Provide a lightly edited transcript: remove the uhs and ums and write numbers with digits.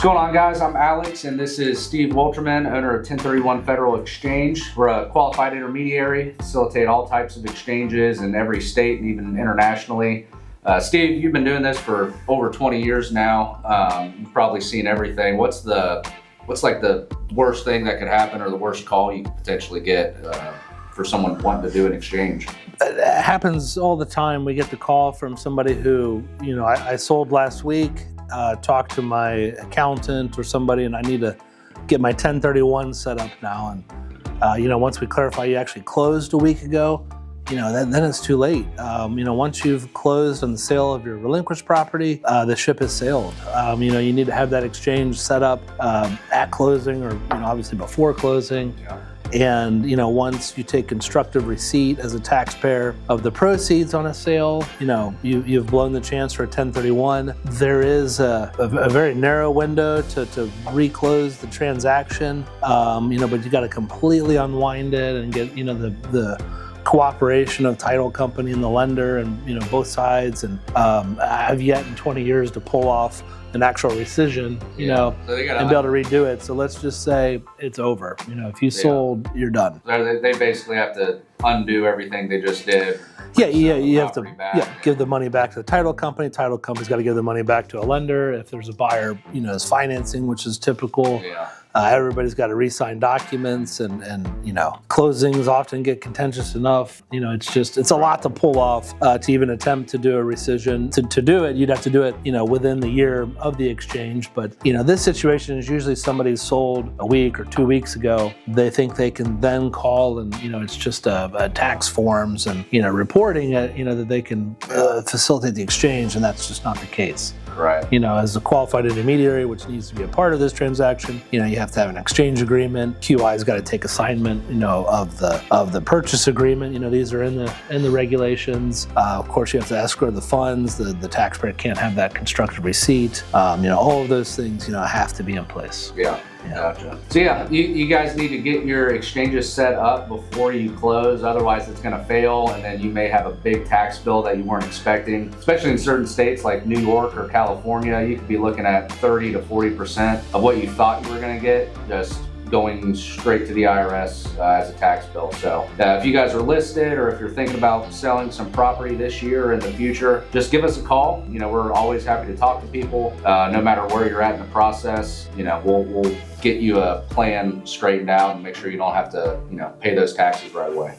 going on, guys? I'm Alex, and this is Steve Wolterman, owner of 1031 Federal Exchange. We're a qualified intermediary, facilitate all types of exchanges in every state and even internationally. Steve, you've been doing this for over 20 years now. You've probably seen everything. What's like the worst thing that could happen, or the worst call you could potentially get for someone wanting to do an exchange? It happens all the time. We get the call from somebody who, I sold last week, talked to my accountant or somebody, and I need to get my 1031 set up now. And, once we clarify you actually closed a week ago, then it's too late. Once you've closed on the sale of your relinquished property, the ship has sailed. You need to have that exchange set up at closing, or obviously before closing. Yeah. And once you take constructive receipt as a taxpayer of the proceeds on a sale, you've blown the chance for a 1031. There is a very narrow window to reclose the transaction, but you got to completely unwind it and get the cooperation of title company and the lender and both sides. And I've yet in 20 years to pull off an actual rescission, So and be able to redo it. So let's just say it's over. If you sold, you're done. So they basically have to undo everything they just did. You have to give the money back to the title company. Title company's got to give the money back to a lender. If there's a buyer, is financing, which is typical. Yeah. Everybody's got to re-sign documents, and closings often get contentious enough. It's a lot to pull off to even attempt to do a rescission. To do it, you'd have to do it, within the year of the exchange. But this situation is usually somebody sold a week or 2 weeks ago. They think they can then call, and it's just a tax forms and reporting it, that they can facilitate the exchange, and that's just not the case. Right. As a qualified intermediary, which needs to be a part of this transaction, you have to have an exchange agreement. QI's got to take assignment, of the purchase agreement. These are in the regulations. Of course, you have to escrow the funds. The taxpayer can't have that constructive receipt. All of those things, have to be in place. Yeah. Gotcha. So you guys need to get your exchanges set up before you close, otherwise it's going to fail, and then you may have a big tax bill that you weren't expecting. Especially in certain states like New York or California, you could be looking at 30 to 40% of what you thought you were going to get just going straight to the IRS as a tax bill. So if you guys are listed, or if you're thinking about selling some property this year or in the future, just give us a call. We're always happy to talk to people, no matter where you're at in the process. We'll get you a plan straightened out and make sure you don't have to, pay those taxes right away.